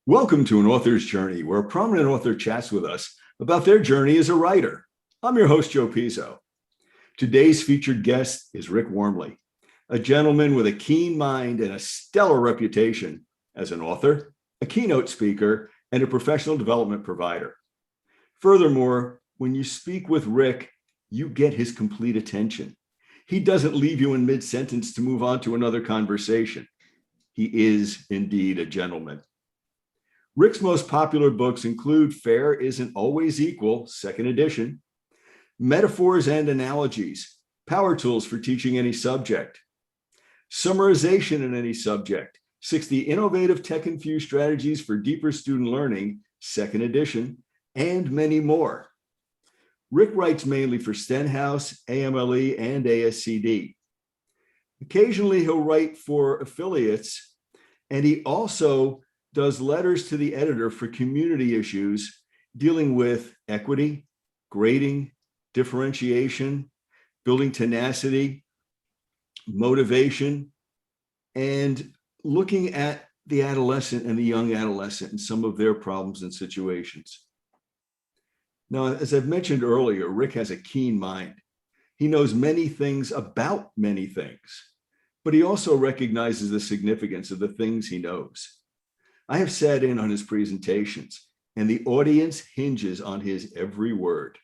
Welcome to An Author's Journey, where a prominent author chats with us about their journey as a writer. I'm your host, Joe Pizzo. Today's featured guest is Rick Wormeli, a gentleman with a keen mind and a stellar reputation as an author, a keynote speaker, and a professional development provider. Furthermore, when you speak with Rick, you get his complete attention. He doesn't leave you in mid-sentence to move on to another conversation. He is indeed a gentleman. Rick's most popular books include Fair Isn't Always Equal, second edition, Metaphors and Analogies, Power Tools for Teaching Any Subject, Summarization in Any Subject, 60 Innovative Tech-Infused Strategies for Deeper Student Learning, second edition, and many more. Rick writes mainly for Stenhouse, AMLE, and ASCD. Occasionally, he'll write for affiliates, and he also does letters to the editor for community issues dealing with equity, grading, differentiation, building tenacity, motivation, and looking at the adolescent and the young adolescent and some of their problems and situations. Now, as I've mentioned earlier, Rick has a keen mind. He knows many things about many things, but he also recognizes the significance of the things he knows. I have sat in on his presentations, and the audience hinges on his every word.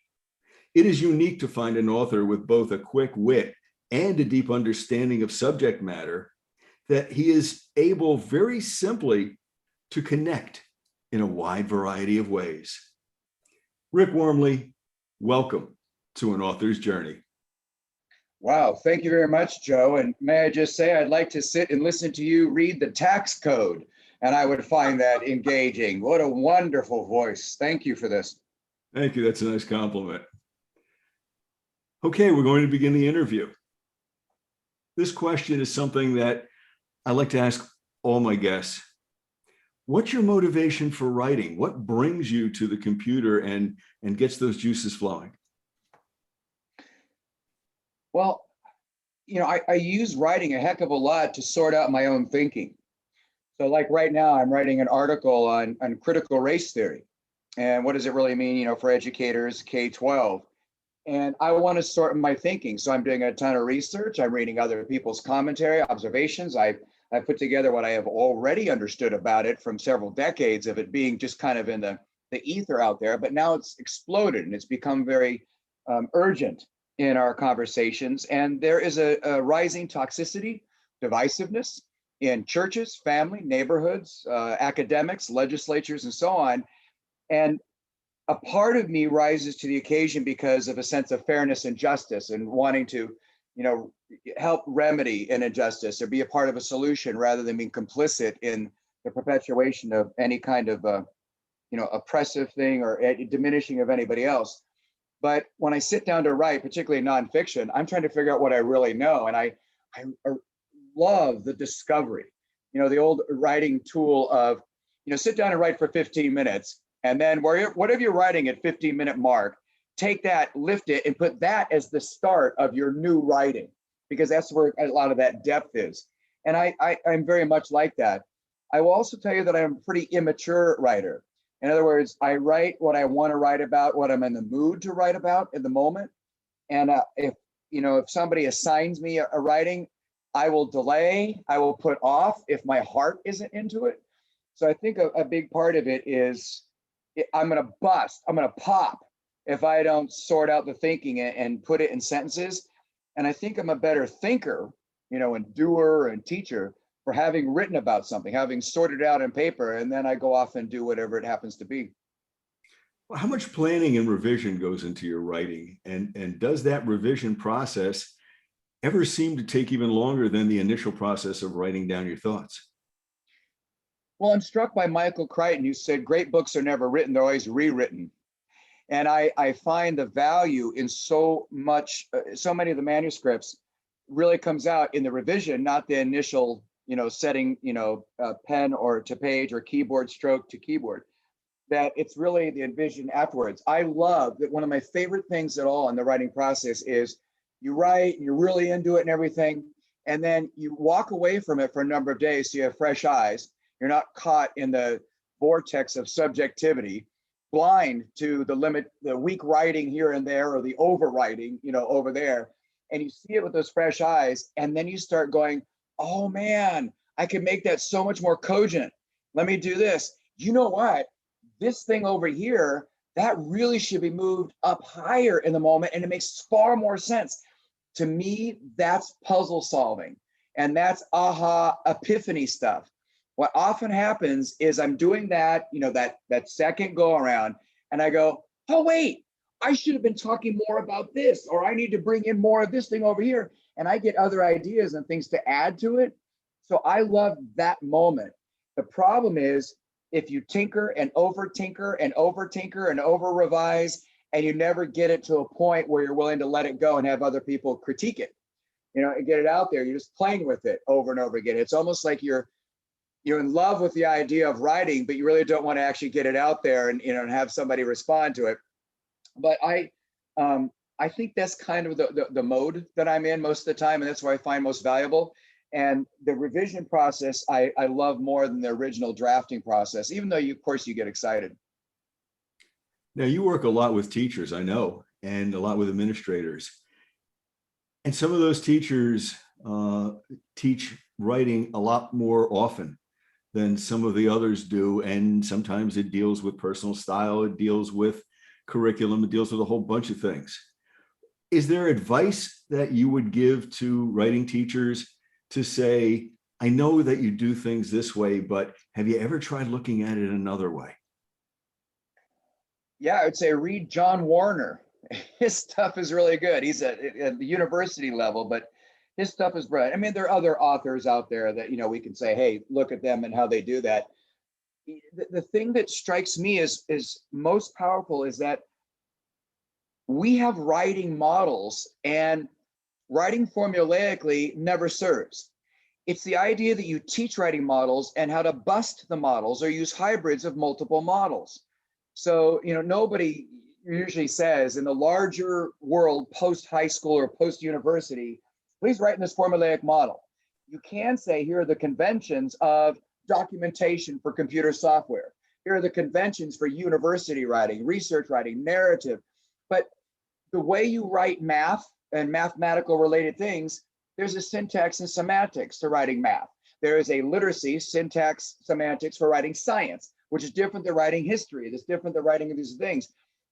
It is unique to find an author with both a quick wit and a deep understanding of subject matter that he is able very simply to connect in a wide variety of ways. Rick Wormeli, welcome to An Author's Journey. Wow, thank you very much, Joe. And may I just say, I'd like to sit and listen to you read the tax code, and I would find that engaging. What a wonderful voice. Thank you for this. Thank you. That's a nice compliment. Okay, we're going to begin the interview. This question is something that I like to ask all my guests. What's your motivation for writing? What brings you to the computer and gets those juices flowing? Well, I use writing a heck of a lot to sort out my own thinking. So like right now, I'm writing an article on critical race theory. And what does it really mean, for educators, K-12? And I want to sort my thinking. So I'm doing a ton of research. I'm reading other people's commentary, observations. I put together what I have already understood about it from several decades of it being just kind of in the ether out there. But now it's exploded and it's become very urgent in our conversations. And there is a rising toxicity, divisiveness in churches, family, neighborhoods, academics, legislatures, and so on. And a part of me rises to the occasion because of a sense of fairness and justice and wanting to, help remedy an injustice or be a part of a solution rather than being complicit in the perpetuation of any kind of, oppressive thing or diminishing of anybody else. But when I sit down to write, particularly nonfiction, I'm trying to figure out what I really know. And I love the discovery, the old writing tool of, sit down and write for 15 minutes. And then whatever you're writing at 15-minute mark, take that, lift it, and put that as the start of your new writing, because that's where a lot of that depth is. And I'm very much like that. I will also tell you that I'm a pretty immature writer. In other words, I write what I want to write about, what I'm in the mood to write about in the moment. And if somebody assigns me a writing, I will delay, I will put off if my heart isn't into it. So I think a big part of it is I'm going to bust, I'm going to pop if I don't sort out the thinking and put it in sentences. And I think I'm a better thinker, and doer and teacher for having written about something, having sorted it out in paper, and then I go off and do whatever it happens to be. Well, how much planning and revision goes into your writing? And does that revision process ever seem to take even longer than the initial process of writing down your thoughts? Well, I'm struck by Michael Crichton, who said, great books are never written, they're always rewritten. And I find the value in so many of the manuscripts really comes out in the revision, not the initial, setting, pen or to page or keyboard stroke to keyboard, that it's really the vision afterwards. I love that one of my favorite things at all in the writing process is you write, you're really into it and everything, and then you walk away from it for a number of days so you have fresh eyes. You're not caught in the vortex of subjectivity, blind to the limit, the weak writing here and there, or the overwriting, over there. And you see it with those fresh eyes. And then you start going, oh man, I can make that so much more cogent. Let me do this. You know what? This thing over here, that really should be moved up higher in the moment. And it makes far more sense. To me, that's puzzle solving. And that's aha epiphany stuff. What often happens is I'm doing that, that second go around, and I go, oh, wait, I should have been talking more about this, or I need to bring in more of this thing over here. And I get other ideas and things to add to it. So I love that moment. The problem is if you tinker and over tinker and over tinker and over revise, and you never get it to a point where you're willing to let it go and have other people critique it, and get it out there. You're just playing with it over and over again. It's almost like you're in love with the idea of writing, but you really don't want to actually get it out there and and have somebody respond to it. But I think that's kind of the mode that I'm in most of the time, and that's what I find most valuable. And the revision process I love more than the original drafting process, even though of course you get excited. Now, you work a lot with teachers, I know, and a lot with administrators. And some of those teachers teach writing a lot more often than some of the others do. And sometimes it deals with personal style, it deals with curriculum, it deals with a whole bunch of things. Is there advice that you would give to writing teachers to say, I know that you do things this way, but have you ever tried looking at it another way? Yeah, I would say read John Warner. His stuff is really good. He's at the university level, but his stuff is brilliant. I mean, there are other authors out there that, we can say, hey, look at them and how they do that. The thing that strikes me is most powerful is that we have writing models, and writing formulaically never serves. It's the idea that you teach writing models and how to bust the models or use hybrids of multiple models. So, nobody usually says in the larger world, post high school or post university, please write in this formulaic model. You can say, here are the conventions of documentation for computer software. Here are the conventions for university writing, research writing, narrative. But the way you write math and mathematical related things, there's a syntax and semantics to writing math. There is a literacy, syntax, semantics for writing science, which is different than writing history. That's different than writing these things.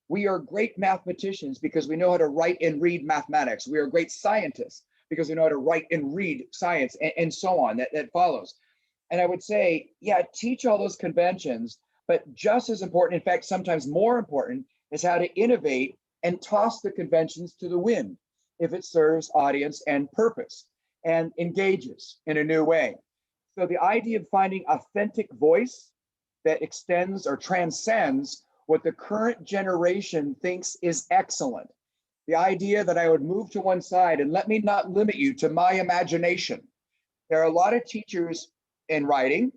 We are great mathematicians because we know how to write and read mathematics. We are great scientists because we know how to write and read science, and so on. That follows. And I would say, yeah, teach all those conventions, but just as important, in fact, sometimes more important, is how to innovate and toss the conventions to the wind if it serves audience and purpose and engages in a new way. So the idea of finding authentic voice that extends or transcends what the current generation thinks is excellent. The idea that I would move to one side and let me not limit you to my imagination. There are a lot of teachers in writing,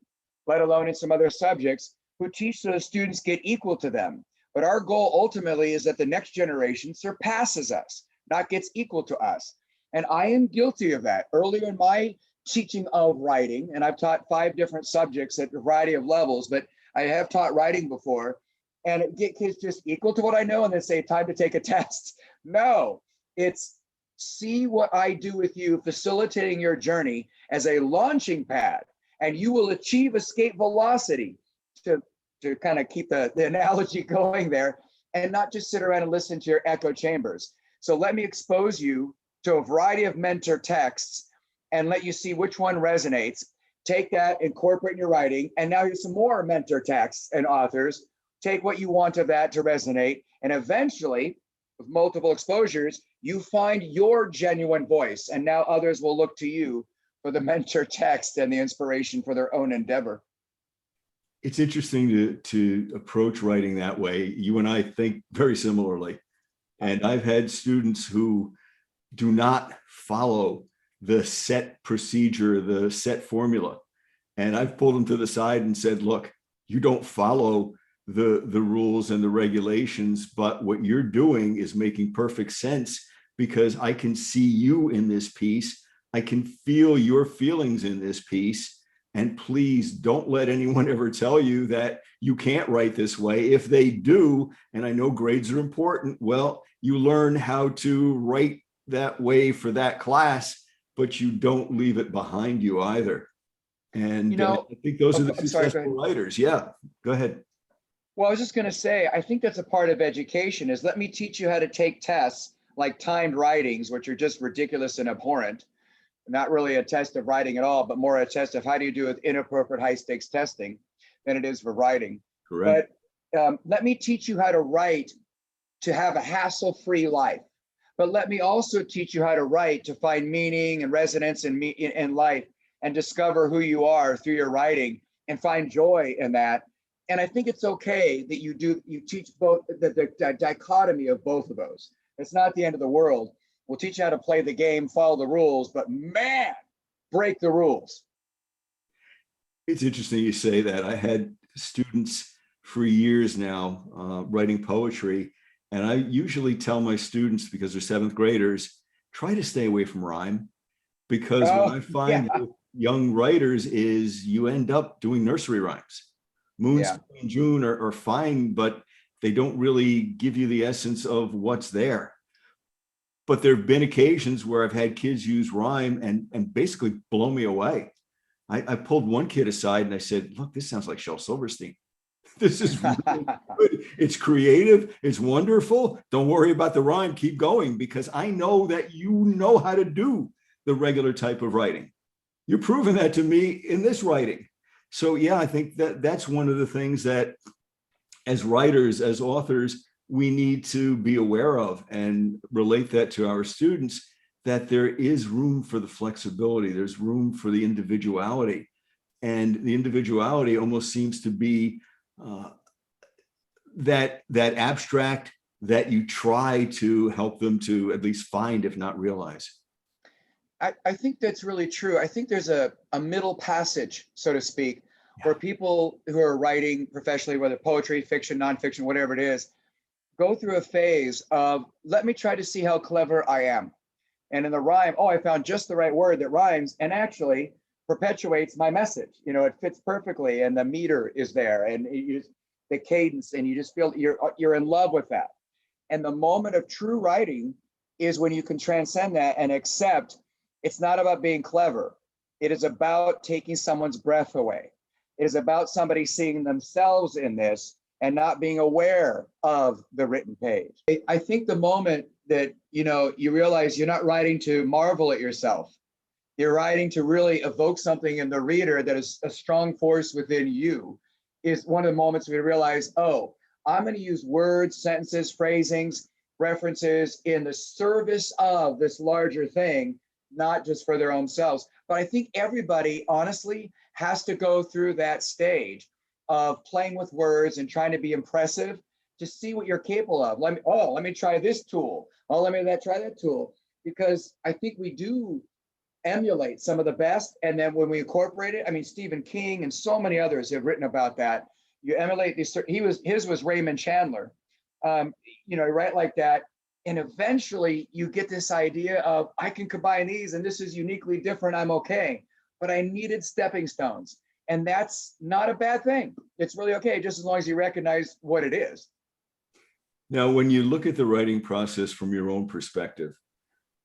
let alone in some other subjects, who teach so the students get equal to them. But our goal ultimately is that the next generation surpasses us, not gets equal to us. And I am guilty of that. Earlier in my teaching of writing, and I've taught 5 different subjects at a variety of levels, but I have taught writing before, and get kids just equal to what I know and then say, time to take a test. No, it's see what I do with you, facilitating your journey as a launching pad, and you will achieve escape velocity, to kind of keep the analogy going there, and not just sit around and listen to your echo chambers. So let me expose you to a variety of mentor texts and let you see which one resonates. Take that, incorporate in your writing, and now here's some more mentor texts and authors. Take what you want of that to resonate, and eventually, with multiple exposures, you find your genuine voice, and now others will look to you for the mentor text and the inspiration for their own endeavor. It's interesting to approach writing that way. You and I think very similarly. And I've had students who do not follow the set procedure, the set formula. And I've pulled them to the side and said, look, you don't follow the rules and the regulations, but what you're doing is making perfect sense because I can see you in this piece. I can feel your feelings in this piece. And please don't let anyone ever tell you that you can't write this way. If they do, and I know grades are important, well, you learn how to write that way for that class, but you don't leave it behind you either. You And know, I think those are oh, the I'm sorry, go successful ahead. writers. Yeah, go ahead. Well, I was just going to say, I think that's a part of education is let me teach you how to take tests like timed writings, which are just ridiculous and abhorrent. Not really a test of writing at all, but more a test of how do you do with inappropriate high stakes testing than it is for writing. Correct. But let me teach you how to write to have a hassle-free life. But let me also teach you how to write to find meaning and resonance in life and discover who you are through your writing and find joy in that. And I think it's okay that you teach both the dichotomy of both of those. It's not the end of the world. We'll teach you how to play the game, follow the rules, but man, break the rules. It's interesting you say that. I had students for years now writing poetry, and I usually tell my students, because they're seventh graders, try to stay away from rhyme, because what Oh, I yeah, find with young writers is you end up doing nursery rhymes. Moons yeah. in June are fine, but they don't really give you the essence of what's there. But there have been occasions where I've had kids use rhyme and basically blow me away. I pulled one kid aside and I said, look, this sounds like Shel Silverstein. This is really good. It's creative. It's wonderful. Don't worry about the rhyme. Keep going, because I know that you know how to do the regular type of writing. You're proving that to me in this writing. So yeah, I think that that's one of the things that as writers, as authors, we need to be aware of and relate that to our students, that there is room for the flexibility. There's room for the individuality. And the individuality almost seems to be uh, that abstract that you try to help them to at least find, if not realize. I think that's really true. I think there's a middle passage, so to speak, Yeah. where people who are writing professionally, whether poetry, fiction, nonfiction, whatever it is, go through a phase of let me try to see how clever I am. And in the rhyme, oh, I found just the right word that rhymes and actually perpetuates my message. You know, it fits perfectly and the meter is there and the cadence, and you just feel you're in love with that. And the moment of true writing is when you can transcend that and accept it's not about being clever. It is about taking someone's breath away. It is about somebody seeing themselves in this and not being aware of the written page. I think the moment that you realize you're not writing to marvel at yourself, you're writing to really evoke something in the reader that is a strong force within you, is one of the moments we realize, oh, I'm going to use words, sentences, phrasings, references in the service of this larger thing, not just for their own selves. But I think everybody, honestly, has to go through that stage of playing with words and trying to be impressive to see what you're capable of. Let me try this tool. Oh, try that tool. Because I think we do emulate some of the best. And then when we incorporate it, I mean, Stephen King and so many others have written about that. You emulate these, his was Raymond Chandler. Write like that. And eventually you get this idea of, I can combine these and this is uniquely different. I'm okay. But I needed stepping stones. And that's not a bad thing. It's really okay, just as long as you recognize what it is. Now, when you look at the writing process from your own perspective,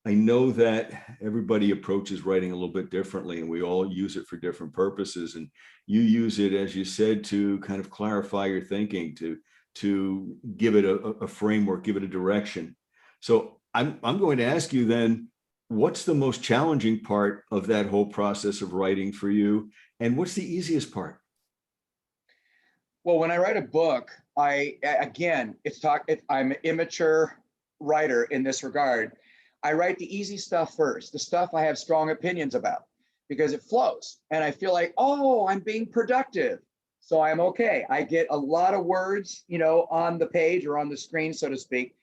I know that everybody approaches writing a little bit differently, and we all use it for different purposes. And you use it, as you said, to kind of clarify your thinking, to give it a framework, give it a direction. So I'm going to ask you then, what's the most challenging part of that whole process of writing for you? And what's the easiest part? Well, when I write a book, I'm an immature writer in this regard. I write the easy stuff first, the stuff I have strong opinions about, because it flows. And I feel like, oh, I'm being productive. So I'm okay. I get a lot of words, on the page or on the screen, so to speak.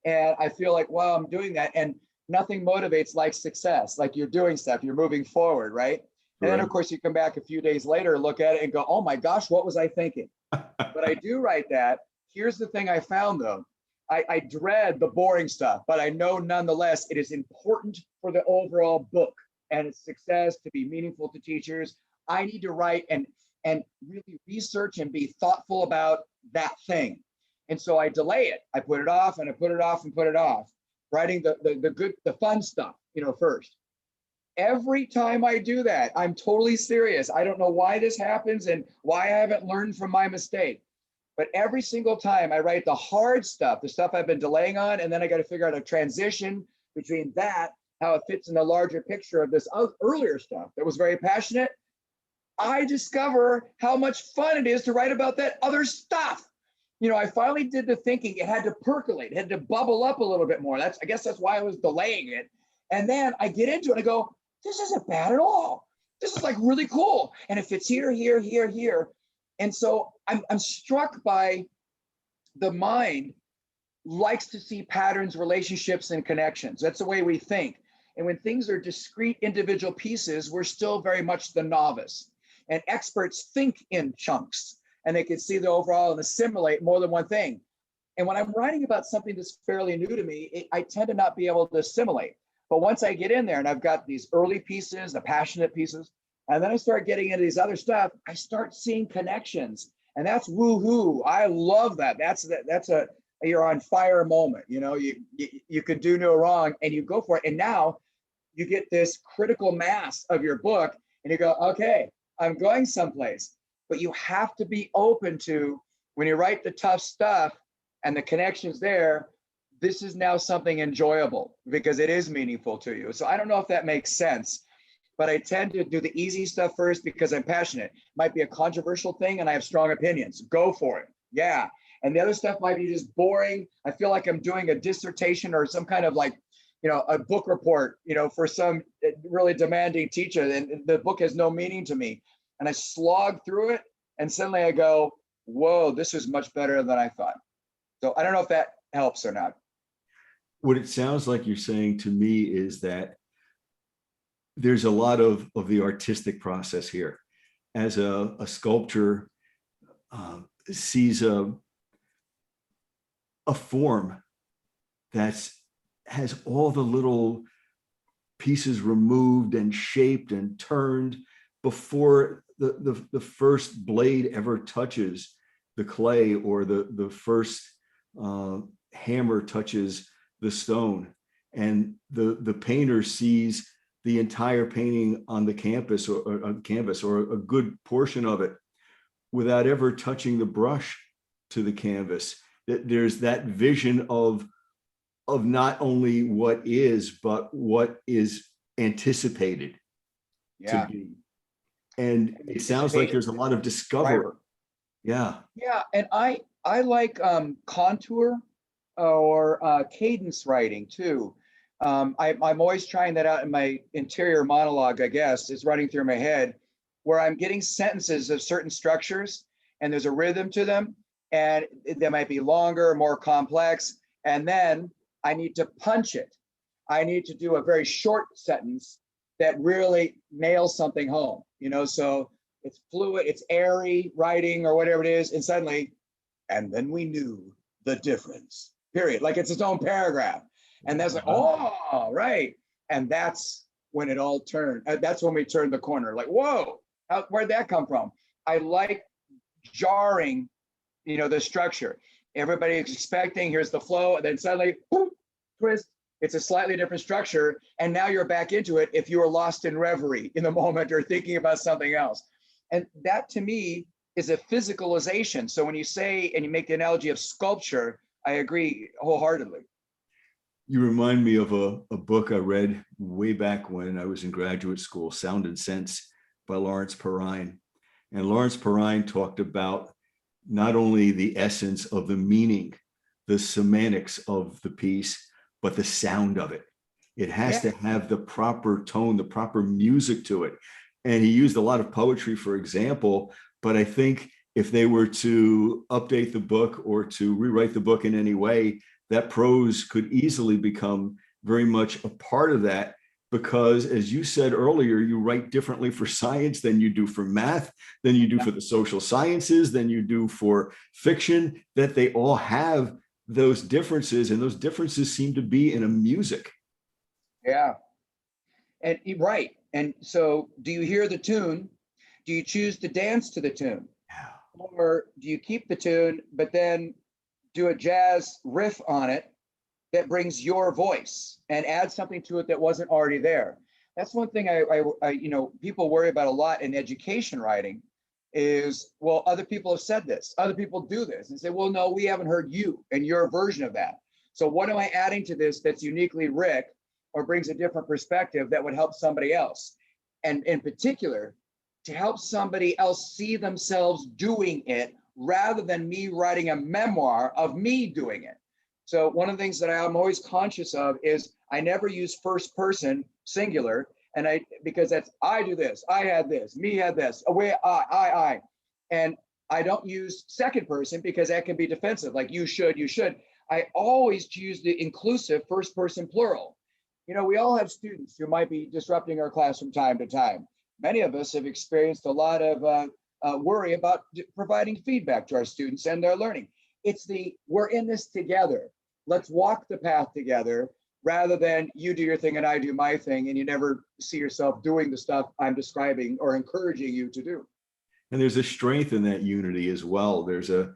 And I feel like, wow, I'm doing that. And nothing motivates like success, like you're doing stuff, you're moving forward, right? And then, of Correct. course, you come back a few days later, look at it and go, oh my gosh, what was I thinking? But I do write that. Here's the thing I found, though. I dread the boring stuff, but I know nonetheless it is important for the overall book and its success to be meaningful to teachers. I need to write and really research and be thoughtful about that thing. And so I delay it. I put it off and I put it off and put it off, writing the good, the fun stuff, first. Every time I do that, I'm totally serious. I don't know why this happens and why I haven't learned from my mistake. But every single time I write the hard stuff, the stuff I've been delaying on, and then I got to figure out a transition between that, how it fits in the larger picture of this earlier stuff that was very passionate. I discover how much fun it is to write about that other stuff. I finally did the thinking. It had to percolate, it had to bubble up a little bit more. I guess that's why I was delaying it. And then I get into it and I go, this isn't bad at all. This is like really cool. And it fits here, here, here, here. And so I'm struck by the mind likes to see patterns, relationships, and connections. That's the way we think. And when things are discrete individual pieces, we're still very much the novice. And experts think in chunks, and they can see the overall and assimilate more than one thing. And when I'm writing about something that's fairly new to me, I tend to not be able to assimilate. But once I get in there and I've got these early pieces, the passionate pieces, and then I start getting into these other stuff, I start seeing connections. And that's woohoo. I love that. That's a you're on fire moment. You could do no wrong and you go for it. And now you get this critical mass of your book and you go, okay, I'm going someplace. But you have to be open to, when you write the tough stuff and the connections there, this is now something enjoyable because it is meaningful to you. So I don't know if that makes sense, but I tend to do the easy stuff first because I'm passionate. It might be a controversial thing and I have strong opinions. Go for it. Yeah. And the other stuff might be just boring. I feel like I'm doing a dissertation or some kind of a book report, for some really demanding teacher, and the book has no meaning to me. And I slog through it and suddenly I go, whoa, this is much better than I thought. So I don't know if that helps or not. What it sounds like you're saying to me is that there's a lot of the artistic process here. As a sculptor sees a form that has all the little pieces removed and shaped and turned before the first blade ever touches the clay, or the first hammer touches the stone. And the painter sees the entire painting on the canvas or a good portion of it without ever touching the brush to the canvas. There's that vision of not only what is, but what is anticipated to be. And it sounds like there's a lot of discovery. Yeah. Yeah. And I like contour or cadence writing too. I'm always trying that out in my interior monologue, I guess, is running through my head, where I'm getting sentences of certain structures and there's a rhythm to them, and they might be longer, more complex. And then I need to punch it. I need to do a very short sentence that really nails something home, so it's fluid, it's airy writing or whatever it is. And suddenly, and then we knew the difference, period. Like it's its own paragraph. And that's like, oh, right. And that's when it all turned. That's when we turned the corner. Like, whoa, where'd that come from? I like jarring, the structure. Everybody's expecting, here's the flow, and then suddenly, boom, twist. It's a slightly different structure. And now you're back into it if you were lost in reverie in the moment or thinking about something else. And that to me is a physicalization. So when you say, and you make the analogy of sculpture, I agree wholeheartedly. You remind me of a book I read way back when I was in graduate school, Sound and Sense by Lawrence Perrine. And Lawrence Perrine talked about not only the essence of the meaning, the semantics of the piece, but the sound of it. It has to have the proper tone, the proper music to it. And he used a lot of poetry, for example, but I think if they were to update the book or to rewrite the book in any way, that prose could easily become very much a part of that, because as you said earlier, you write differently for science than you do for math, than you do for the social sciences, than you do for fiction, that they all have those differences, and those differences seem to be in a music. Yeah. And right. And so do you hear the tune? Do you choose to dance to the tune? Yeah. Or do you keep the tune, but then do a jazz riff on it that brings your voice and add something to it that wasn't already there? That's one thing people worry about a lot in education writing is, well, other people have said this, other people do this, and say, well, no, we haven't heard you and your version of that. So what am I adding to this that's uniquely Rick or brings a different perspective that would help somebody else? And in particular, to help somebody else see themselves doing it rather than me writing a memoir of me doing it. So one of the things that I'm always conscious of is I never use first person singular, and because that's I do this, I had this, me had this, away I, and I don't use second person because that can be defensive, like you should. I always use the inclusive first person plural. We all have students who might be disrupting our class from time to time. Many of us have experienced a lot of worry about providing feedback to our students and their learning. It's we're in this together. Let's walk the path together rather than you do your thing and I do my thing, and you never see yourself doing the stuff I'm describing or encouraging you to do. And there's a strength in that unity as well. There's a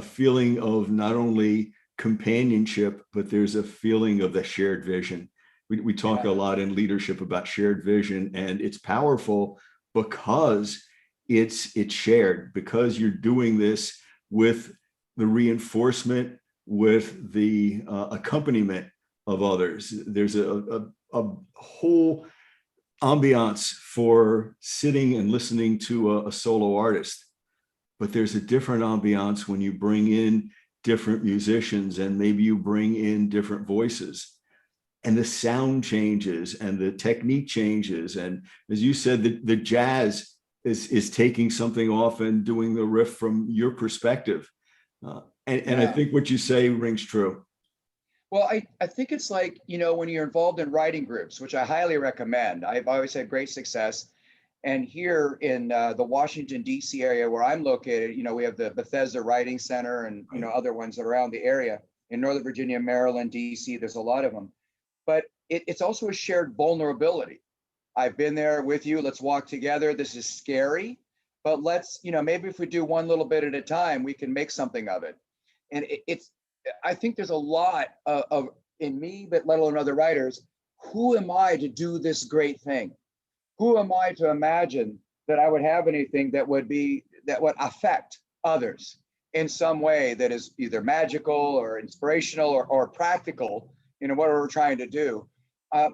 feeling of not only companionship, but there's a feeling of the shared vision. We talk a lot in leadership about shared vision, and it's powerful because it's shared, because you're doing this with the reinforcement, with the accompaniment of others. There's a whole ambiance for sitting and listening to a solo artist, but there's a different ambiance when you bring in different musicians and maybe you bring in different voices, and the sound changes and the technique changes. And as you said, the jazz is taking something off and doing the riff from your perspective. And I think what you say rings true. Well, I think it's like, when you're involved in writing groups, which I highly recommend. I've always had great success. And here in the Washington, D.C. area where I'm located, we have the Bethesda Writing Center and, other ones around the area. In Northern Virginia, Maryland, D.C., there's a lot of them. But it's also a shared vulnerability. I've been there with you. Let's walk together. This is scary, but let's, maybe if we do one little bit at a time, we can make something of it. And I think there's a lot of in me, but let alone other writers. Who am I to do this great thing? Who am I to imagine that I would have anything that would affect others in some way that is either magical or inspirational or practical, what we're trying to do.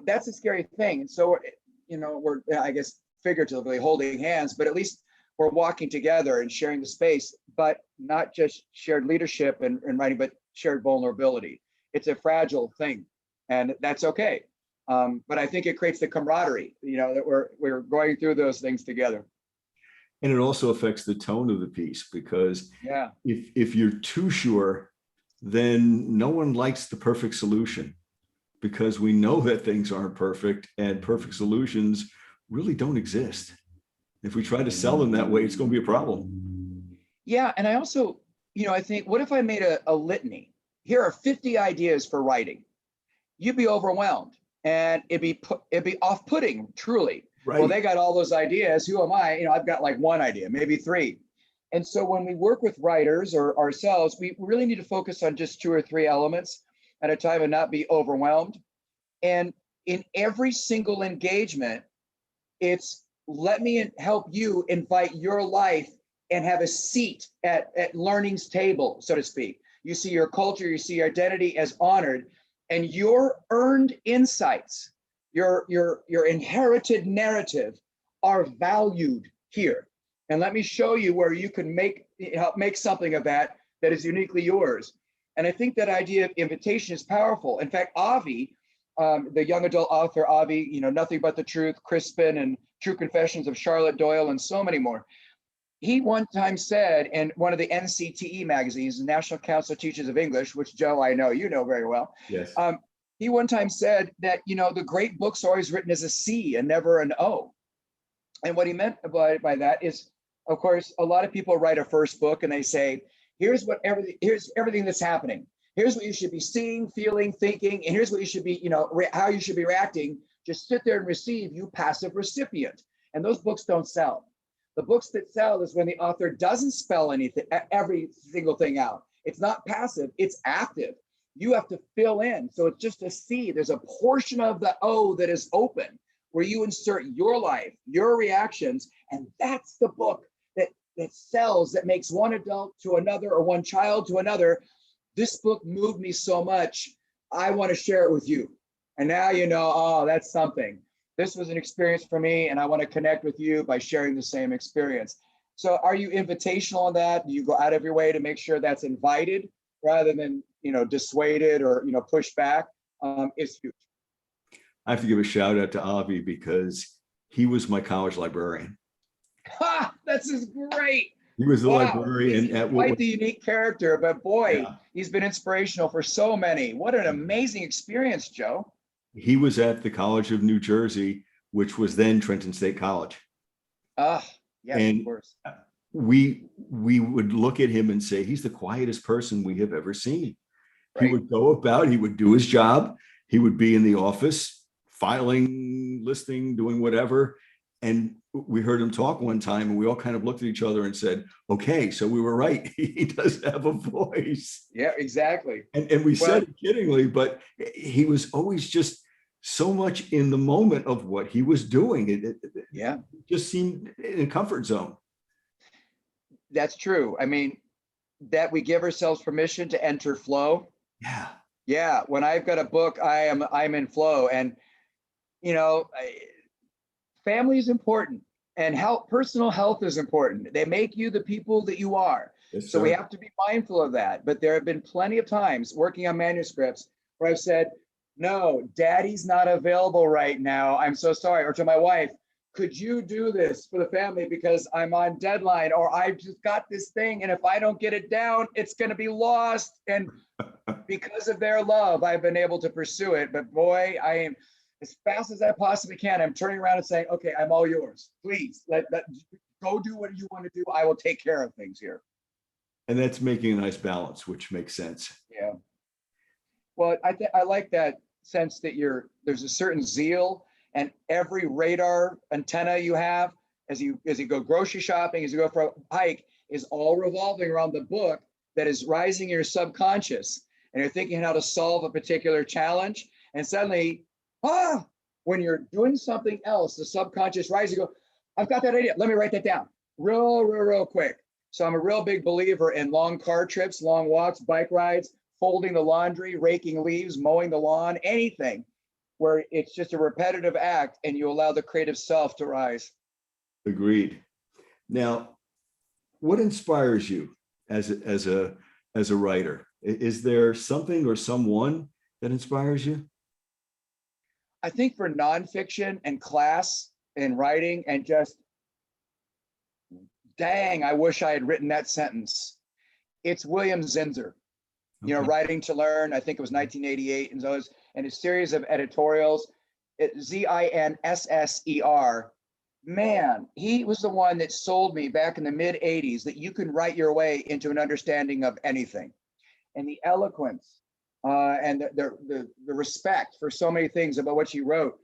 That's a scary thing. And so, we're, I guess, figuratively holding hands, but at least we're walking together and sharing the space, but not just shared leadership and writing, but shared vulnerability. It's a fragile thing, and that's okay. But I think it creates the camaraderie, that we're going through those things together. And it also affects the tone of the piece, because if you're too sure, then no one likes the perfect solution, because we know that things aren't perfect and perfect solutions really don't exist. If we try to sell them that way, it's going to be a problem. Yeah. And I also, I think, what if I made a litany? Here are 50 ideas for writing. You'd be overwhelmed and it'd be off-putting, truly. Right. Well, they got all those ideas. Who am I? I've got like one idea, maybe three. And so when we work with writers or ourselves, we really need to focus on just 2 or 3 elements at a time and not be overwhelmed. And in every single engagement, it's let me help you invite your life and have a seat at learning's table, so to speak. You see your culture, you see your identity as honored, and your earned insights, your inherited narrative are valued here. And let me show you where you can help make something of that is uniquely yours. And I think that idea of invitation is powerful. In fact, Avi, the young adult author Avi, Nothing But the Truth, Crispin, and True Confessions of Charlotte Doyle, and so many more. He one time said in one of the NCTE magazines, the National Council of Teachers of English, which Joe, I know you know very well. Yes. He one time said that, the great book's always written as a C and never an O. And what he meant by that is, of course, a lot of people write a first book and they say, here's everything that's happening. Here's what you should be seeing, feeling, thinking, and here's what you should be, how you should be reacting. Just sit there and receive, you passive recipient. And those books don't sell. The books that sell is when the author doesn't spell anything, every single thing out. It's not passive, it's active. You have to fill in. So it's just a C. There's a portion of the O that is open where you insert your life, your reactions, and that's the book that sells, that makes one adult to another or one child to another. This book moved me so much. I want to share it with you. And now you know, oh, that's something. This was an experience for me, and I want to connect with you by sharing the same experience. So are you invitational on that? Do you go out of your way to make sure that's invited rather than, dissuaded or, pushed back? It's huge. I have to give a shout out to Avi because he was my college librarian. Ha! That's just great. He was the Wow. librarian He's at quite the unique character, but boy, yeah. he's been inspirational for so many. What an amazing experience, Joe. He was at the College of New Jersey, which was then Trenton State College. Ah, yes, And of course. we would look at him and say, he's the quietest person we have ever seen. Right. He would go about, he would do his job. He would be in the office, filing, listing, doing whatever. And we heard him talk one time and we all kind of looked at each other and said, okay, so we were right. He does have a voice. Yeah, exactly. And we said it kiddingly, but he was always just so much in the moment of what he was doing. It just seemed in a comfort zone. That's true. I mean, that we give ourselves permission to enter flow. Yeah. Yeah. When I've got a book, I'm in flow. And family is important, and personal health is important. They make you the people that you are. Yes, so sir. we have to be mindful of that. But there have been plenty of times working on manuscripts where I've said, no, daddy's not available right now. I'm so sorry. Or to my wife, could you do this for the family because I'm on deadline, or I've just got this thing, and if I don't get it down, it's going to be lost. And because of their love, I've been able to pursue it. But boy, I am, as fast as I possibly can, I'm turning around and saying, okay, I'm all yours. Please go do what you want to do. I will take care of things here. And that's making a nice balance, which makes sense. Yeah. Well, I like that sense that there's a certain zeal, and every radar antenna you have as you go grocery shopping, as you go for a hike, is all revolving around the book that is rising in your subconscious. And you're thinking how to solve a particular challenge. And suddenly, when you're doing something else, the subconscious rises, you go, I've got that idea. Let me write that down real quick. So I'm a real big believer in long car trips, long walks, bike rides, folding the laundry, raking leaves, mowing the lawn, anything where it's just a repetitive act and you allow the creative self to rise. Agreed. Now, what inspires you as a writer? Is there something or someone that inspires you? I think for nonfiction and class and writing, and just, dang, I wish I had written that sentence. It's William Zinsser, Okay. Writing to Learn. I think it was 1988, and a series of editorials. Zinsser. Man, he was the one that sold me back in the mid 80s that you can write your way into an understanding of anything, and the eloquence and the respect for so many things about what she wrote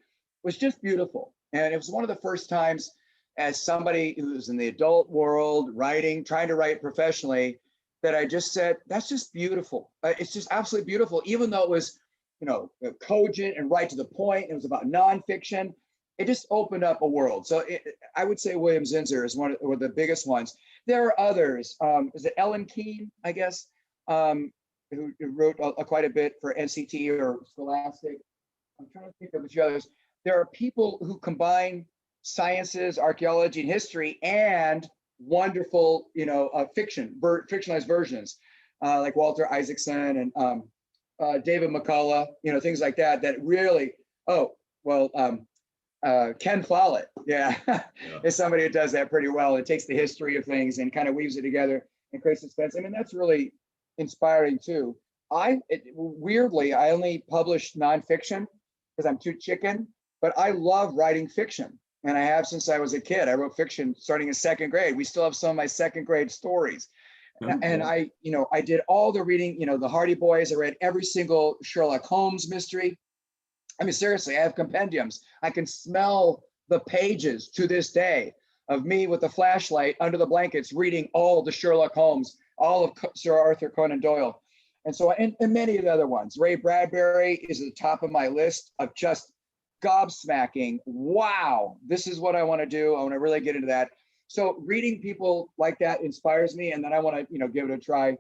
was just beautiful. And it was one of the first times, as somebody who's in the adult world trying to write professionally, that I just said, that's just beautiful. It's just absolutely beautiful, even though it was, cogent and right to the point. It was about nonfiction. It just opened up a world. So I would say William Zinsser is one of the biggest ones. There are others. Is it Ellen Keene, I guess, who wrote quite a bit for NCT or Scholastic? I'm trying to think of a few others. There are people who combine sciences, archaeology, and history, and wonderful, fictionalized versions, like Walter Isaacson and David McCullough, things like that. That really, Ken Follett, is somebody who does that pretty well. It takes the history of things and kind of weaves it together and creates suspense. I mean, that's really inspiring too. Weirdly, I only published nonfiction because I'm too chicken, but I love writing fiction. And I have since I was a kid. I wrote fiction starting in second grade. We still have some of my second grade stories. Okay. And I did all the reading, the Hardy Boys. I read every single Sherlock Holmes mystery. I mean, seriously, I have compendiums. I can smell the pages to this day of me with a flashlight under the blankets reading all the Sherlock Holmes, all of Sir Arthur Conan Doyle. And so, and many of the other ones. Ray Bradbury is at the top of my list of just gobsmacking. Wow, this is what I want to do. I want to really get into that. So reading people like that inspires me. And then I want to, give it a try,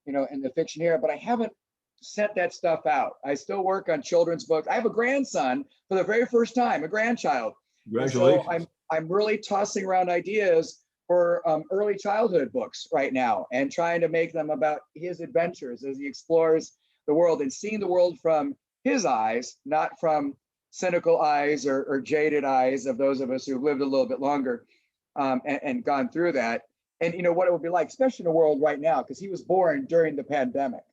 in the fiction here, but I haven't sent that stuff out. I still work on children's books. I have a grandson for the very first time, a grandchild. Congratulations. So I'm really tossing around ideas for early childhood books right now and trying to make them about his adventures as he explores the world and seeing the world from his eyes, not from cynical eyes or jaded eyes of those of us who've lived a little bit longer and gone through that. And what it would be like, especially in the world right now, because he was born during the pandemic.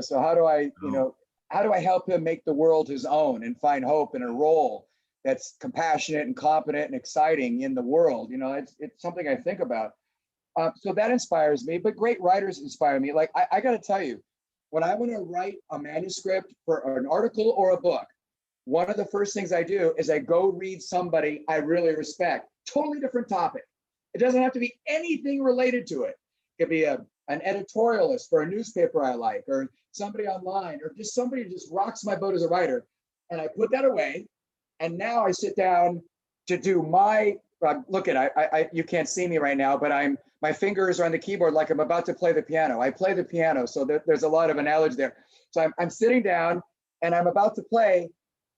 So how do I help him make the world his own and find hope in a role that's compassionate and competent and exciting in the world? It's something I think about. So that inspires me, but great writers inspire me. Like I got to tell you, when I want to write a manuscript for an article or a book, one of the first things I do is I go read somebody I really respect, totally different topic. It doesn't have to be anything related to it. It could be an editorialist for a newspaper I like, or somebody online, or just somebody who just rocks my boat as a writer. And I put that away. And now I sit down to do my, look at, you can't see me right now, but my fingers are on the keyboard like I'm about to play the piano. I play the piano, so there's a lot of analogy there. So I'm sitting down and I'm about to play,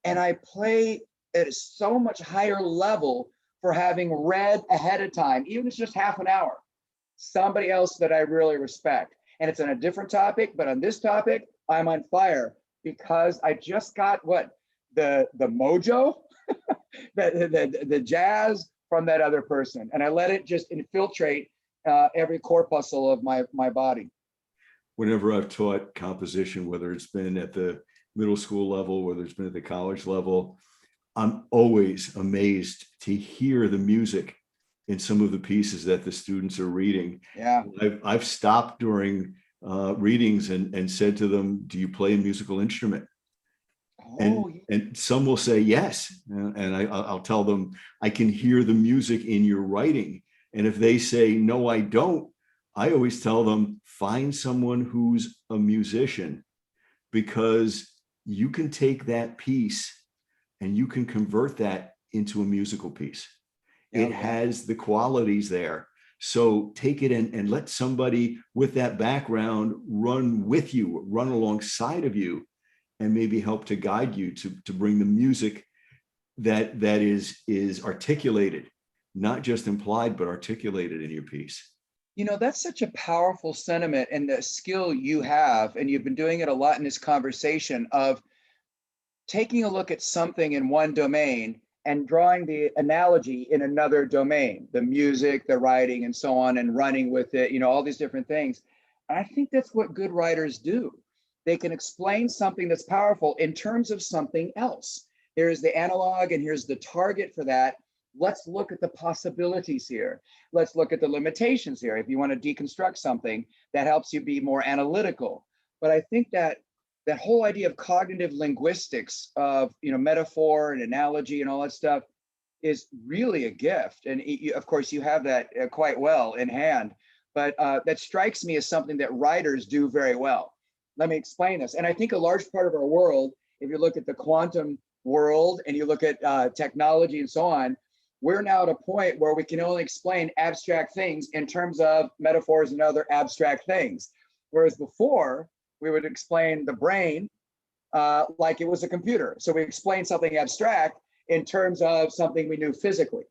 and I play at a so much higher level for having read ahead of time, even if it's just half an hour, somebody else that I really respect. And it's on a different topic, but on this topic, I'm on fire because I just got the mojo, the jazz from that other person. And I let it just infiltrate every corpuscle of my body. Whenever I've taught composition, whether it's been at the middle school level, whether it's been at the college level, I'm always amazed to hear the music in some of the pieces that the students are reading. Yeah. I've stopped during readings and said to them, do you play a musical instrument? And some will say yes. And I'll tell them, I can hear the music in your writing. And if they say, no, I don't, I always tell them, find someone who's a musician, because you can take that piece and you can convert that into a musical piece. It has the qualities there. So take it and let somebody with that background run with you, run alongside of you, and maybe help to guide you to bring the music that is articulated, not just implied, but articulated in your piece. That's such a powerful sentiment, and the skill you have, and you've been doing it a lot in this conversation, of taking a look at something in one domain and drawing the analogy in another domain, the music, the writing, and so on, and running with it, all these different things. And I think that's what good writers do. They can explain something that's powerful in terms of something else. Here's the analog and here's the target for that. Let's look at the possibilities here. Let's look at the limitations here. If you want to deconstruct something, that helps you be more analytical. But I think that whole idea of cognitive linguistics of metaphor and analogy and all that stuff is really a gift. And of course, you have that quite well in hand. But that strikes me as something that writers do very well. Let me explain this. And I think a large part of our world, if you look at the quantum world and you look at technology and so on, we're now at a point where we can only explain abstract things in terms of metaphors and other abstract things. Whereas before, we would explain the brain like it was a computer. So we explain something abstract in terms of something we knew physically.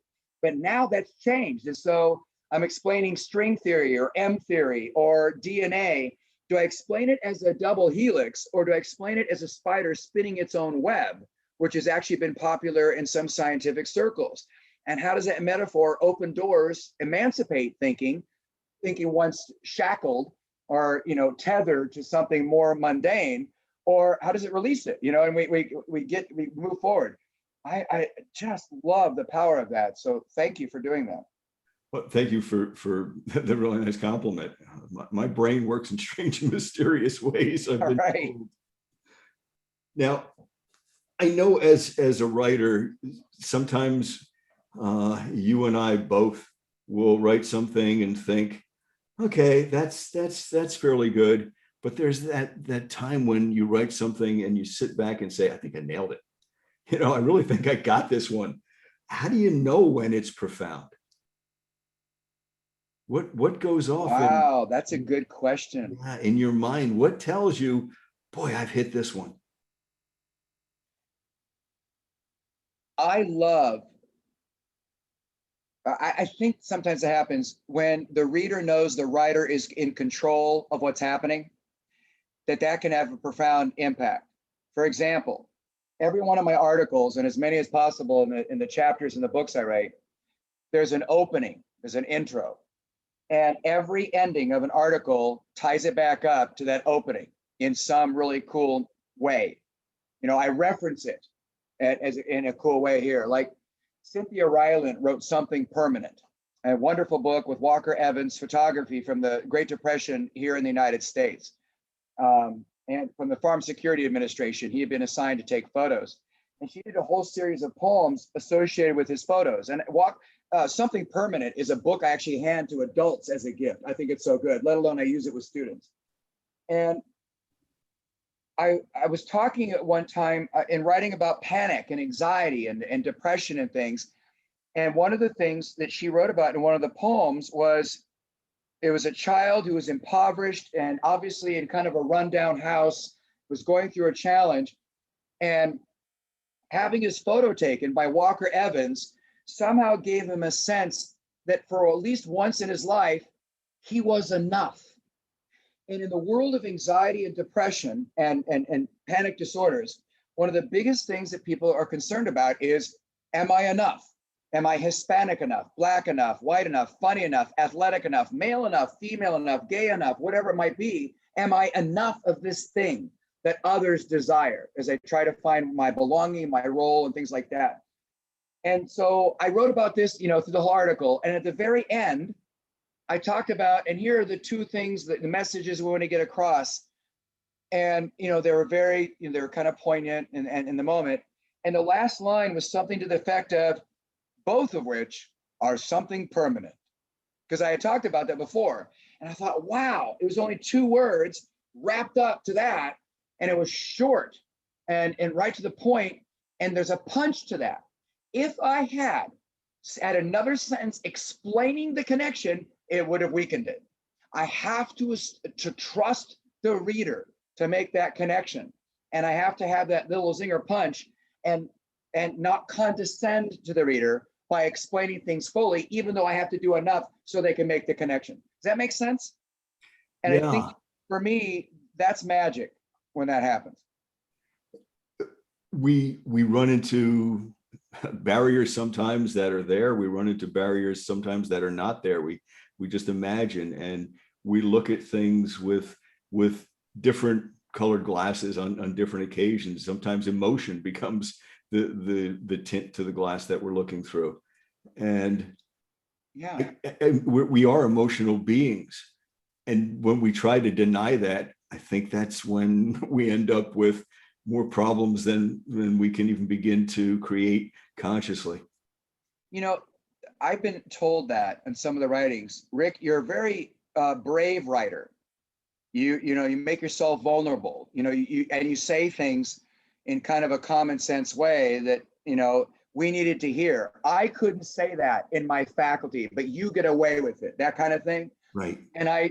But now that's changed. And so I'm explaining string theory or M theory or DNA. Do I explain it as a double helix, or do I explain it as a spider spinning its own web, which has actually been popular in some scientific circles? And how does that metaphor open doors, emancipate thinking once shackled or tethered to something more mundane, or how does it release it? And we move forward. I just love the power of that. So thank you for doing that. Well, thank you for the really nice compliment. My brain works in strange and mysterious ways. I've been told. Now, I know as a writer, sometimes you and I both will write something and think, okay, that's fairly good. But there's that time when you write something and you sit back and say, I think I nailed it. I really think I got this one. How do you know when it's profound? What goes off Wow, that's a good question. in your mind? What tells you, boy, I've hit this one? I love, I think sometimes it happens when the reader knows the writer is in control of what's happening, that can have a profound impact. For example, every one of my articles, and as many as possible in the chapters in the books I write, there's an opening, there's an intro. And every ending of an article ties it back up to that opening in some really cool way. I reference it as in a cool way here. Like Cynthia Ryland wrote Something Permanent, a wonderful book with Walker Evans photography from the Great Depression here in the United States. And from the Farm Security Administration, he had been assigned to take photos. And she did a whole series of poems associated with his photos. And Something Permanent is a book I actually hand to adults as a gift. I think it's so good, let alone I use it with students. And I was talking at one time in writing about panic and anxiety and depression and things. And one of the things that she wrote about in one of the poems was, it was a child who was impoverished and obviously in kind of a rundown house, was going through a challenge, and having his photo taken by Walker Evans somehow gave him a sense that for at least once in his life, he was enough. And in the world of anxiety and depression and panic disorders, one of the biggest things that people are concerned about is, am I enough? Am I Hispanic enough, Black enough, white enough, funny enough, athletic enough, male enough, female enough, gay enough, whatever it might be? Am I enough of this thing that others desire, as I try to find my belonging, my role, and things like that? And so I wrote about this, through the whole article. And at the very end, I talked about, and here are the two things, that the messages we want to get across. And, they were very, they were kind of poignant and in the moment. And the last line was something to the effect of, both of which are something permanent. Because I had talked about that before. And I thought, wow, it was only 2 words wrapped up to that. And it was short and right to the point. And there's a punch to that. If I had another sentence explaining the connection, it would have weakened it. I have to trust the reader to make that connection. And I have to have that little zinger punch and not condescend to the reader by explaining things fully, even though I have to do enough so they can make the connection. Does that make sense? And Yeah. I think for me, that's magic when that happens. We run into barriers sometimes that are there. We run into barriers sometimes that are not there. We just imagine, and we look at things with different colored glasses on different occasions. Sometimes emotion becomes the tint to the glass that we're looking through. And yeah, we are emotional beings. And when we try to deny that, I think that's when we end up with more problems than we can even begin to create consciously. I've been told that in some of the writings, Rick, you're a very brave writer. You make yourself vulnerable, and you say things in kind of a common sense way that, we needed to hear. I couldn't say that in my faculty, but you get away with it, that kind of thing. Right. And I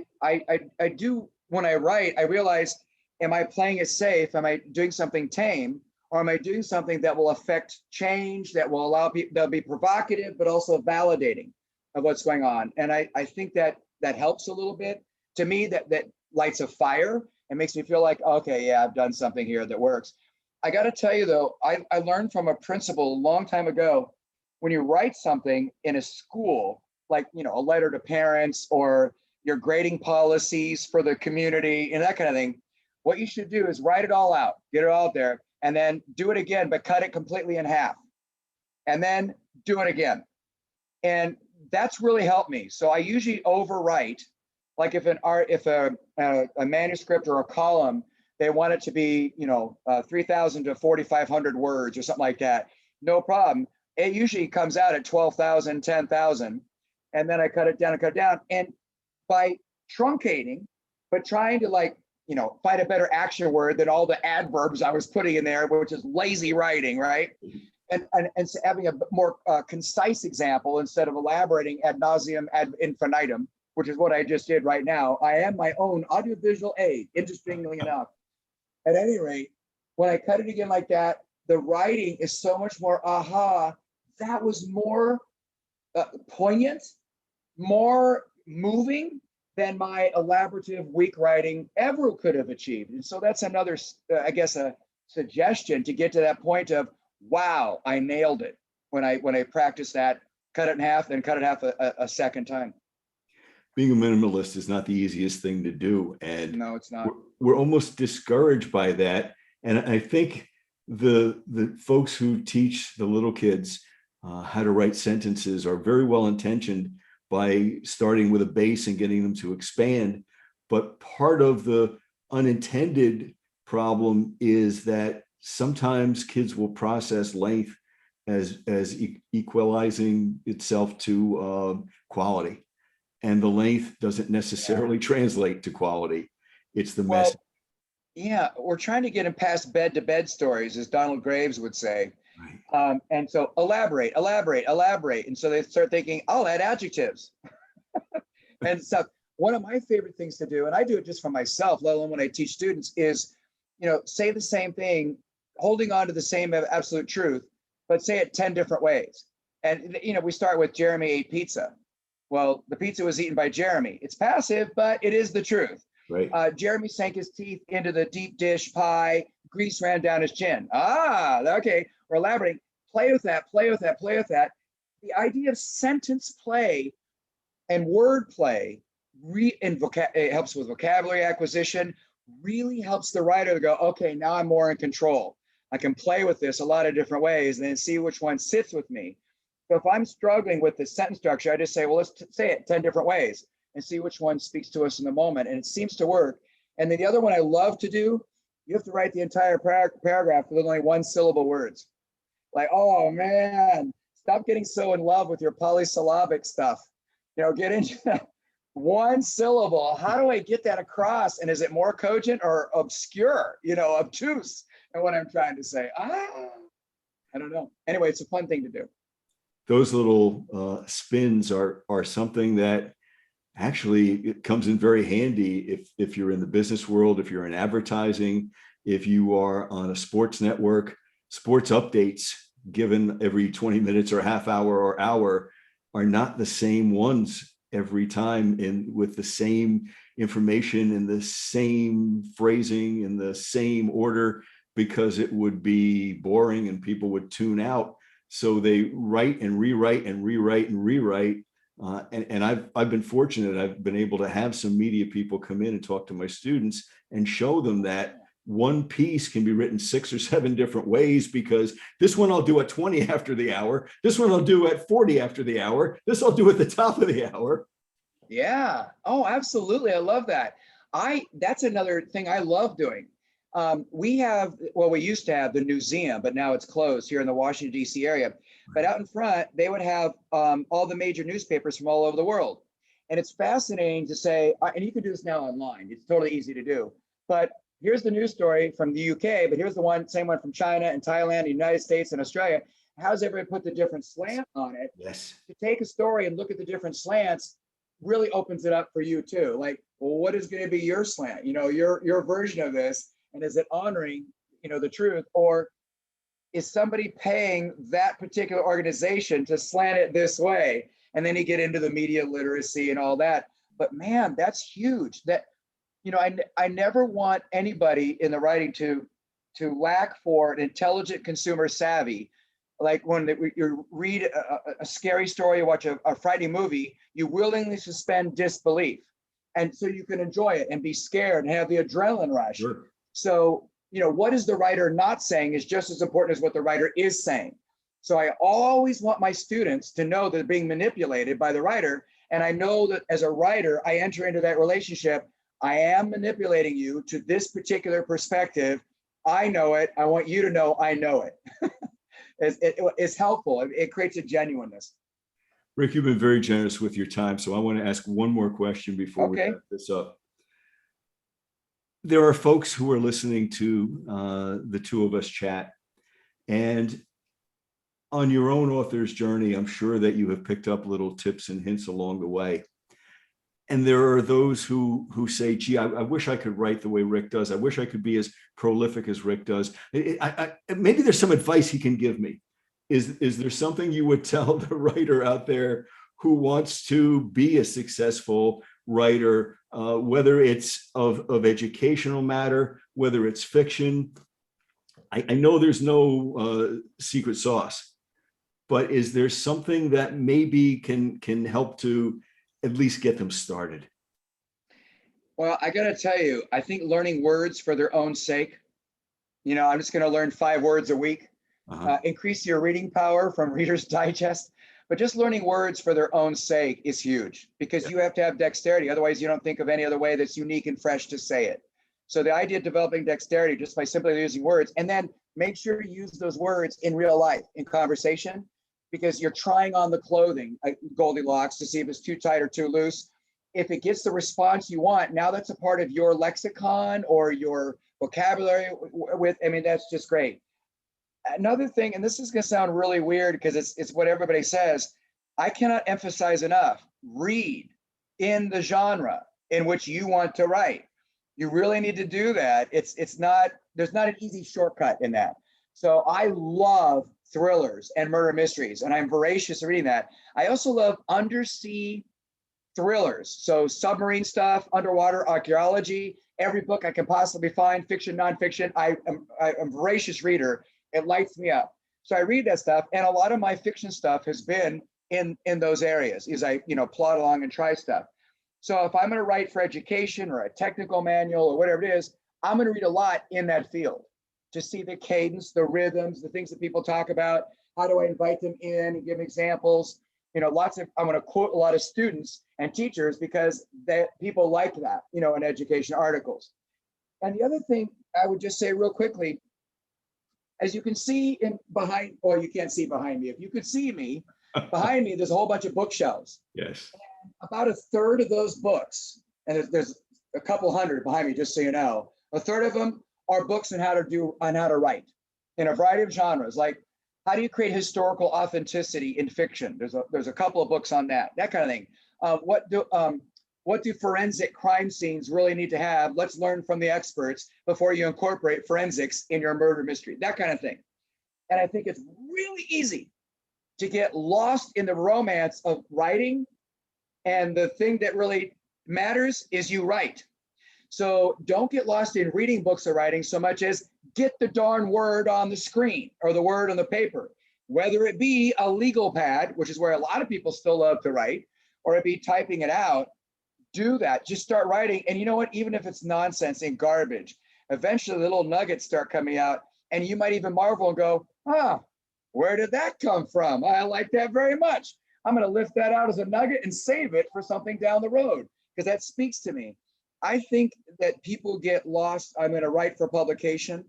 do, when I write, I realize, am I playing it safe? Am I doing something tame? Or am I doing something that will affect change, that will allow people, that'll be provocative, but also validating of what's going on? And I think that helps a little bit. To me, that lights a fire and makes me feel like, okay, yeah, I've done something here that works. I got to tell you, though, I learned from a principal a long time ago, when you write something in a school, like, a letter to parents or your grading policies for the community and that kind of thing, what you should do is write it all out, get it all out there, and then do it again, but cut it completely in half, and then do it again. And that's really helped me. So I usually overwrite, like if a manuscript or a column, they want it to be, 3,000 to 4,500 words or something like that. No problem. It usually comes out at 12,000, 10,000. And then I cut it down and cut it down. And by truncating, but trying to like, find a better action word than all the adverbs I was putting in there, which is lazy writing, right? And so having a more concise example instead of elaborating ad nauseum, ad infinitum, which is what I just did right now. I am my own audiovisual aid, interestingly enough. At any rate, when I cut it again like that, the writing is so much more, that was more poignant, more moving than my elaborative, weak writing ever could have achieved. And so that's another, I guess, a suggestion to get to that point of, wow, I nailed it when I practiced that, cut it in half, then cut it half a second time. Being a minimalist is not the easiest thing to do. And no, it's not. We're almost discouraged by that. And I think the folks who teach the little kids how to write sentences are very well intentioned by starting with a base and getting them to expand. But part of the unintended problem is that sometimes kids will process length as equalizing itself to quality. And the length doesn't necessarily translate to quality. It's the message. Yeah, we're trying to get them past bed to bed stories, as Donald Graves would say. Right. And so elaborate. And so they start thinking, I'll add adjectives. And so one of my favorite things to do, and I do it just for myself, let alone when I teach students, is, say the same thing, holding on to the same absolute truth, but say it 10 different ways. And, we start with Jeremy ate pizza. Well, the pizza was eaten by Jeremy. It's passive, but it is the truth. Right. Jeremy sank his teeth into the deep dish pie. Grease ran down his chin. Okay. We're elaborating. Play with that. The idea of sentence play and word play it helps with vocabulary acquisition, really helps the writer to go, okay, now I'm more in control. I can play with this a lot of different ways and then see which one sits with me. So if I'm struggling with the sentence structure, I just say, well, let's say it 10 different ways and see which one speaks to us in the moment. And it seems to work. And then the other one I love to do, you have to write the entire paragraph with only one syllable words. Like, oh man, stop getting so in love with your polysyllabic stuff. Get into that one syllable. How do I get that across? And is it more cogent or obscure, obtuse in what I'm trying to say? I don't know. Anyway, it's a fun thing to do. Those little spins are something that actually it comes in very handy if you're in the business world, if you're in advertising, if you are on a sports network. Sports updates given every 20 minutes or half hour or hour are not the same ones every time with the same information in the same phrasing in the same order, because it would be boring and people would tune out. So they write and rewrite and rewrite and rewrite. And I've been fortunate. I've been able to have some media people come in and talk to my students and show them that one piece can be written 6 or 7 different ways, because this one I'll do at 20 after the hour. This one I'll do at 40 after the hour. This I'll do at the top of the hour. Yeah. Oh, absolutely. I love that. That's another thing I love doing. We used to have the museum, but now it's closed here in the Washington, D.C. area. But out in front, they would have all the major newspapers from all over the world. And it's fascinating to say, and you can do this now online. It's totally easy to do. But here's the news story from the UK, but here's the same one from China and Thailand, the United States and Australia. How does everybody put the different slant on it? Yes. To take a story and look at the different slants really opens it up for you too. Like, well, what is going to be your slant? Your version of this. And is it honoring, the truth, or is somebody paying that particular organization to slant it this way? And then you get into the media literacy and all that. But man, that's huge. That, I never want anybody in the writing to lack for an intelligent consumer savvy. Like when you read a scary story, you watch a frightening movie, you willingly suspend disbelief. And so you can enjoy it and be scared and have the adrenaline rush. Sure. So, what is the writer not saying is just as important as what the writer is saying. So I always want my students to know that they're being manipulated by the writer. And I know that as a writer, I enter into that relationship. I am manipulating you to this particular perspective. I know it. I want you to know I know it. It's helpful. It creates a genuineness. Rick, you've been very generous with your time, so I want to ask one more question before we Okay. wrap this up. There are folks who are listening to the two of us chat, and on your own author's journey, I'm sure that you have picked up little tips and hints along the way. And there are those who say, gee, I wish I could write the way Rick does. I wish I could be as prolific as Rick does. Maybe there's some advice he can give me. Is there something you would tell the writer out there who wants to be a successful writer, whether it's of educational matter, whether it's fiction? I know there's no secret sauce, but is there something that maybe can help to at least get them started? Well, I got to tell you, I think learning words for their own sake, I'm just going to learn 5 words a week, increase your reading power from Reader's Digest. But just learning words for their own sake is huge because you have to have dexterity. Otherwise, you don't think of any other way that's unique and fresh to say it. So the idea of developing dexterity just by simply using words, and then make sure you use those words in real life, in conversation, because you're trying on the clothing, Goldilocks, to see if it's too tight or too loose. If it gets the response you want, now that's a part of your lexicon or your vocabulary that's just great. Another thing, and this is going to sound really weird because it's what everybody says, I cannot emphasize enough, read in the genre in which you want to write. You really need to do that. There's not an easy shortcut in that. So I love thrillers and murder mysteries, and I'm voracious reading that. I also love undersea thrillers. So submarine stuff, underwater archaeology, every book I can possibly find, fiction, nonfiction. I'm a voracious reader. It lights me up. So I read that stuff, and a lot of my fiction stuff has been in those areas as I plod along and try stuff. So if I'm going to write for education or a technical manual or whatever it is, I'm going to read a lot in that field to see the cadence, the rhythms, the things that people talk about. How do I invite them in and give examples? I'm going to quote a lot of students and teachers because people like that, in education articles. And the other thing I would just say real quickly, as you can see you can't see behind me. If you could see me, behind me, there's a whole bunch of bookshelves. Yes. And about a third of those books, and there's a couple hundred behind me, just so you know, a third of them are books on how to write in a variety of genres. Like, how do you create historical authenticity in fiction? There's a couple of books on that kind of thing. What do forensic crime scenes really need to have? Let's learn from the experts before you incorporate forensics in your murder mystery, that kind of thing. And I think it's really easy to get lost in the romance of writing. And the thing that really matters is you write. So don't get lost in reading books or writing so much as get the darn word on the screen or the word on the paper, whether it be a legal pad, which is where a lot of people still love to write, or it be typing it out. Do that. Just start writing. And you know what? Even if it's nonsense and garbage, eventually the little nuggets start coming out, and you might even marvel and go, where did that come from? I like that very much. I'm going to lift that out as a nugget and save it for something down the road because that speaks to me. I think that people get lost. I'm going to write for publication,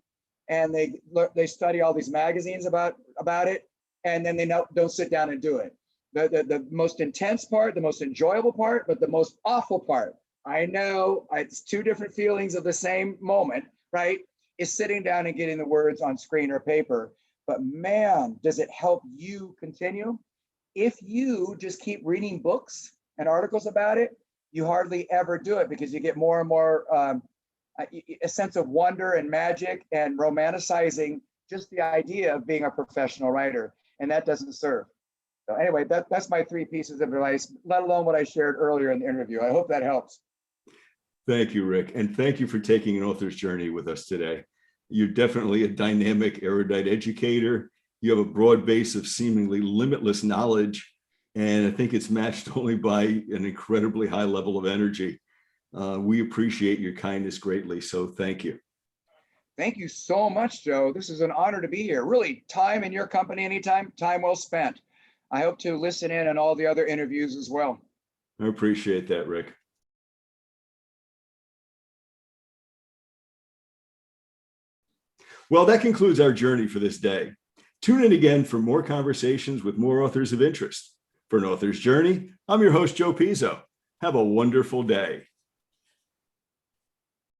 and they study all these magazines about it, and then they don't sit down and do it. The most intense part, the most enjoyable part, but the most awful part, I know it's 2 different feelings of the same moment, right? Is sitting down and getting the words on screen or paper. But man, does it help you continue? If you just keep reading books and articles about it, you hardly ever do it because you get more and more a sense of wonder and magic and romanticizing just the idea of being a professional writer, and that doesn't serve. So anyway, that's my 3 pieces of advice, let alone what I shared earlier in the interview. I hope that helps. Thank you, Rick. And thank you for taking an author's journey with us today. You're definitely a dynamic, erudite educator. You have a broad base of seemingly limitless knowledge. And I think it's matched only by an incredibly high level of energy. We appreciate your kindness greatly. So thank you. Thank you so much, Joe. This is an honor to be here. Really, time in your company anytime, time well spent. I hope to listen in on all the other interviews as well. I appreciate that, Rick. Well, that concludes our journey for this day. Tune in again for more conversations with more authors of interest. For an author's journey, I'm your host, Joe Pizzo. Have a wonderful day.